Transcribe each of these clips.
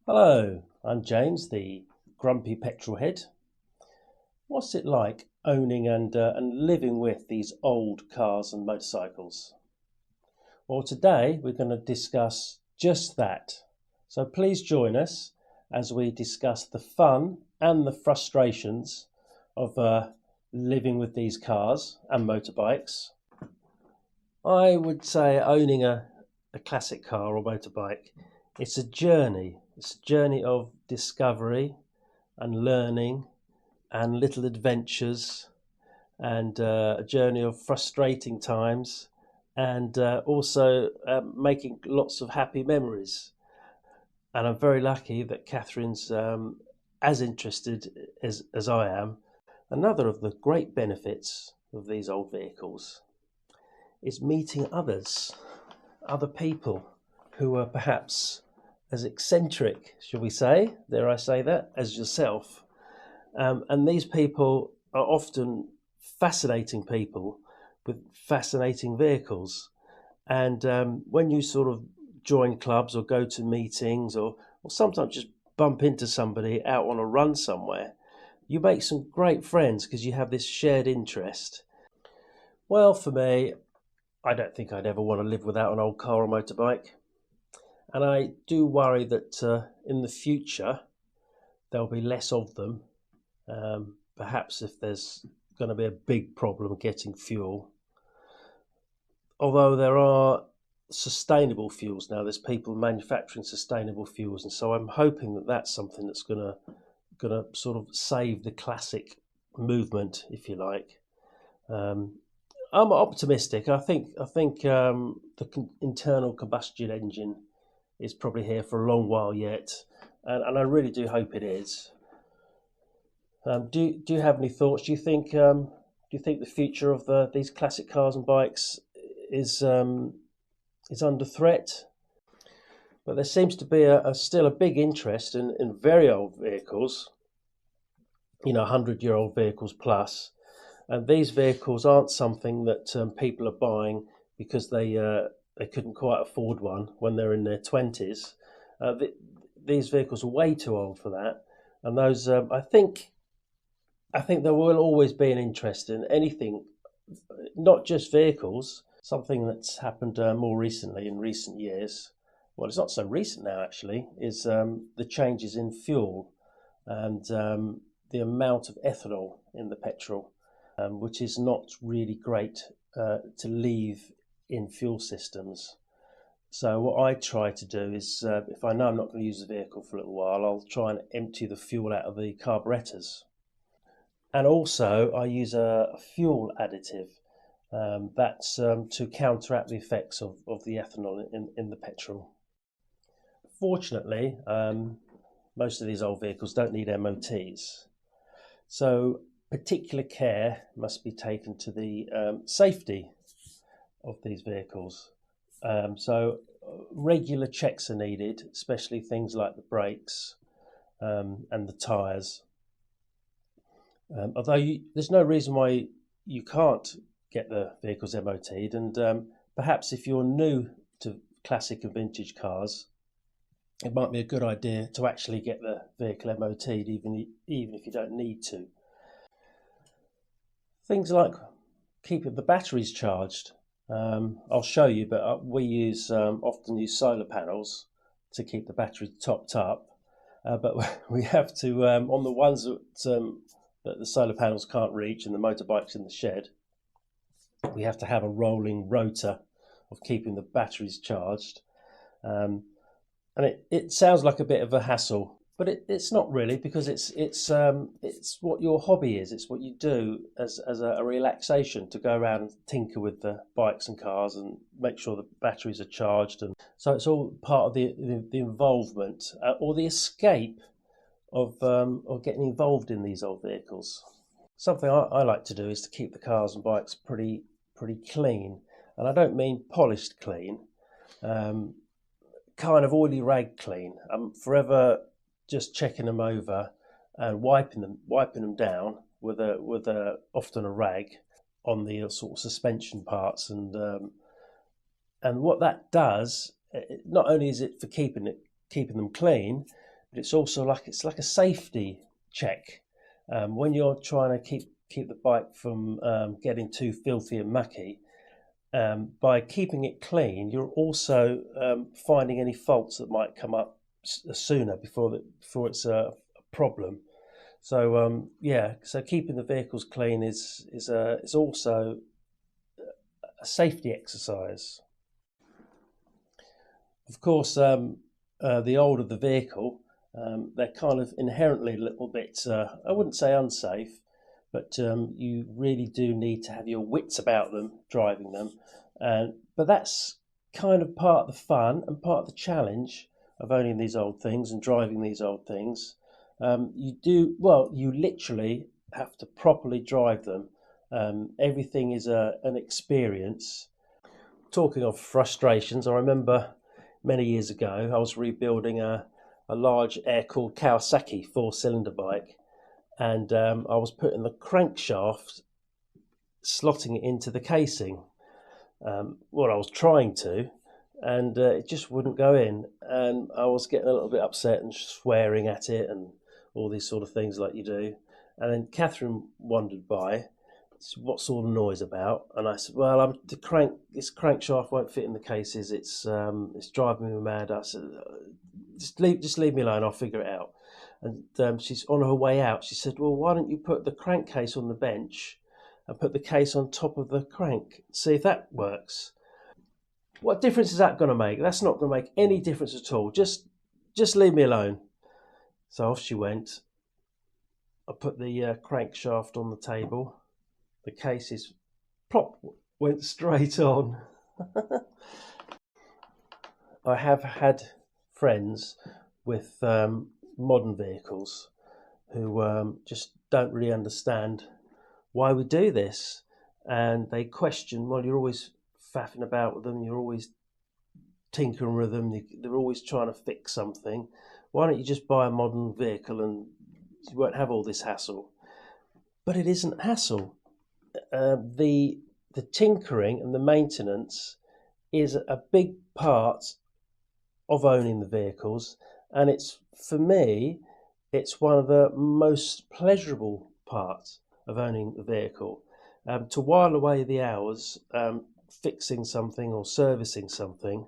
Hello, I'm James, the Grumpy Petrolhead. What's it like owning and living with these old cars and motorcycles? Well, today we're going to discuss just that. So please join us as we discuss the fun and the frustrations of living with these cars and motorbikes. I would say owning a classic car or motorbike, it's a journey. It's a journey of discovery and learning and little adventures and a journey of frustrating times and also making lots of happy memories. And I'm very lucky that Catherine's as interested as I am. Another of the great benefits of these old vehicles is meeting other people who are perhaps as eccentric, shall we say, dare I say that, as yourself. And these people are often fascinating people with fascinating vehicles. And when you sort of join clubs or go to meetings or sometimes just bump into somebody out on a run somewhere, you make some great friends because you have this shared interest. Well, for me, I don't think I'd ever want to live without an old car or motorbike. And I do worry that in the future there'll be less of them. Perhaps if there's going to be a big problem getting fuel. Although there are sustainable fuels now, there's people manufacturing sustainable fuels, and so I'm hoping that that's something that's going to sort of save the classic movement, if you like. I'm optimistic. I think the internal combustion engine is probably here for a long while yet, and I really do hope it is. Do you have any thoughts? Do you think the future of these classic cars and bikes is is under threat? But there seems to be still a big interest in very old vehicles, 100-year-old vehicles plus. And these vehicles aren't something that people are buying because they couldn't quite afford one when they're in their 20s. These vehicles are way too old for that, and those I think there will always be an interest in anything, not just vehicles. Something that's happened more recently in recent years. Well, it's not so recent now actually. Is the changes in fuel and the amount of ethanol in the petrol, which is not really great to leave in fuel systems. So what I try to do is, if I know I'm not going to use the vehicle for a little while, I'll try and empty the fuel out of the carburetors. And also, I use a fuel additive that's to counteract the effects of the ethanol in the petrol. Fortunately, most of these old vehicles don't need MOTs. So, particular care must be taken to the safety of these vehicles. Regular checks are needed, especially things like the brakes and the tyres. There's no reason why you can't get the vehicles MOT'd, and perhaps if you're new to classic and vintage cars, it might be a good idea to actually get the vehicle MOT'd, even if you don't need to. Things like keeping the batteries charged. I'll show you, but we often use solar panels to keep the battery topped up. But we have to on the ones that the solar panels can't reach and the motorbikes in the shed, we have to have a rolling rotor of keeping the batteries charged. And it sounds like a bit of a hassle, but it's not really, because it's what your hobby is. It's what you do as a relaxation, to go around and tinker with the bikes and cars and make sure the batteries are charged. And so it's all part of the involvement or the escape of getting involved in these old vehicles. Something I like to do is to keep the cars and bikes pretty clean, and I don't mean polished clean. Kind of oily rag clean. I'm forever just checking them over and wiping them down with often a rag on the sort of suspension parts, and what that does, not only is it for keeping them clean, but it's also like a safety check. When you're trying to keep the bike from getting too filthy and mucky, by keeping it clean, you're also finding any faults that might come up sooner before it's a problem. So so keeping the vehicles clean is also a safety exercise. Of course, the older the vehicle, they're kind of inherently a little bit, I wouldn't say unsafe, but you really do need to have your wits about them driving them. But that's kind of part of the fun and part of the challenge of owning these old things and driving these old things. You literally have to properly drive them. Everything is an experience. Talking of frustrations, I remember many years ago I was rebuilding a large air-cooled Kawasaki four-cylinder bike, and I was putting the crankshaft, slotting it into the casing. Well, I was trying to, and it just wouldn't go in, and I was getting a little bit upset and swearing at it and all these sort of things like you do. And then Catherine wandered by. What's all the noise about? And I said, well, this crankshaft won't fit in the cases. It's driving me mad. I said, just leave me alone. I'll figure it out. And she's on her way out. She said, well, why don't you put the crankcase on the bench and put the case on top of the crank? See if that works. What difference is that going to make? That's not going to make any difference at all. Just leave me alone. So off she went. I put the crankshaft on the table. The cases plop went straight on. I have had friends with modern vehicles who just don't really understand why we do this, and they question, well, you're always faffing about with them, you're always tinkering with them, they're always trying to fix something. Why don't you just buy a modern vehicle and you won't have all this hassle? But it isn't hassle. The tinkering and the maintenance is a big part of owning the vehicles, and for me it's one of the most pleasurable parts of owning the vehicle. To while away the hours fixing something or servicing something,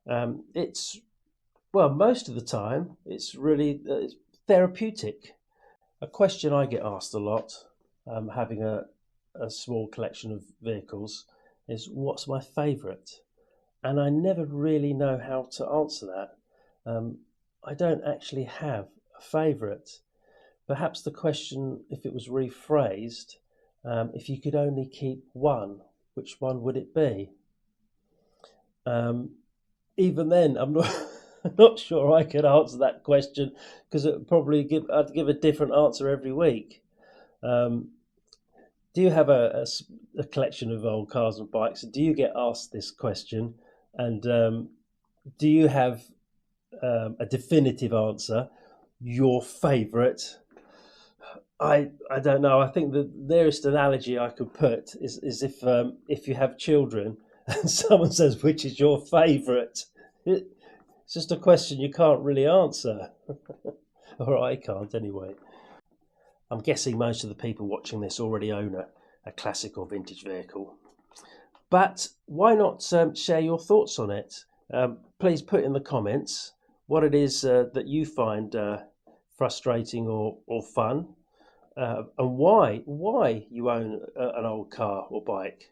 most of the time it's really it's therapeutic. A question I get asked a lot, having a small collection of vehicles, is what's my favourite? And I never really know how to answer that. I don't actually have a favourite. Perhaps the question, if it was rephrased, if you could only keep one, which one would it be? Even then, I'm not not sure I could answer that question, because I'd give a different answer every week. Do you have a collection of old cars and bikes? Do you get asked this question? And do you have a definitive answer? Your favourite? I don't know. I think the nearest analogy I could put is if you have children and someone says, which is your favourite? It's just a question you can't really answer. Or I can't anyway. I'm guessing most of the people watching this already own a classic or vintage vehicle. But why not share your thoughts on it? Please put in the comments what it is that you find frustrating or fun, and why you own an old car or bike.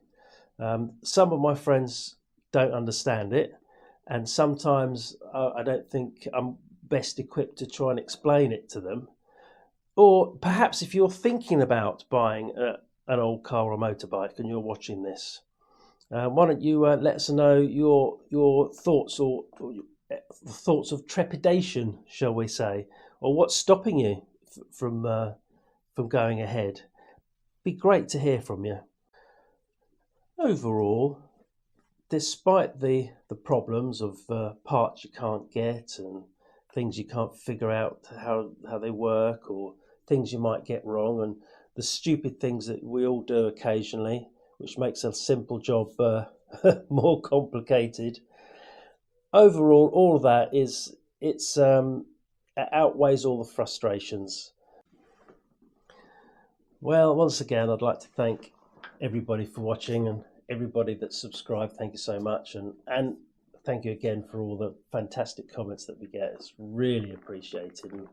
Some of my friends don't understand it, and sometimes I don't think I'm best equipped to try and explain it to them. Or perhaps if you're thinking about buying an old car or motorbike and you're watching this, why don't you let us know your thoughts or thoughts of trepidation, shall we say, or what's stopping you from going ahead? Be great to hear from you. Overall, despite the problems of parts you can't get and things you can't figure out how they work, or things you might get wrong, and the stupid things that we all do occasionally, which makes a simple job more complicated. Overall, all of that it's It outweighs all the frustrations. Well, once again, I'd like to thank everybody for watching, and everybody that's subscribed. Thank you so much, and thank you again for all the fantastic comments that we get. It's really appreciated.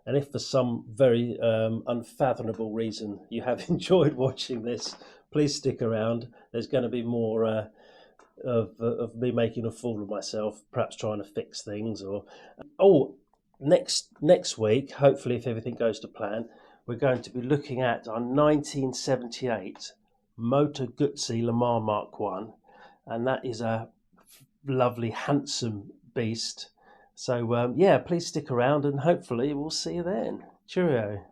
And if for some very unfathomable reason you have enjoyed watching this, please stick around. There's going to be more of me making a fool of myself, perhaps trying to fix things. Next week, hopefully, if everything goes to plan, we're going to be looking at our 1978 Motor Guzzi Le Mans Mark One, and that is a lovely, handsome beast. So yeah, please stick around, and hopefully we'll see you then. Cheerio.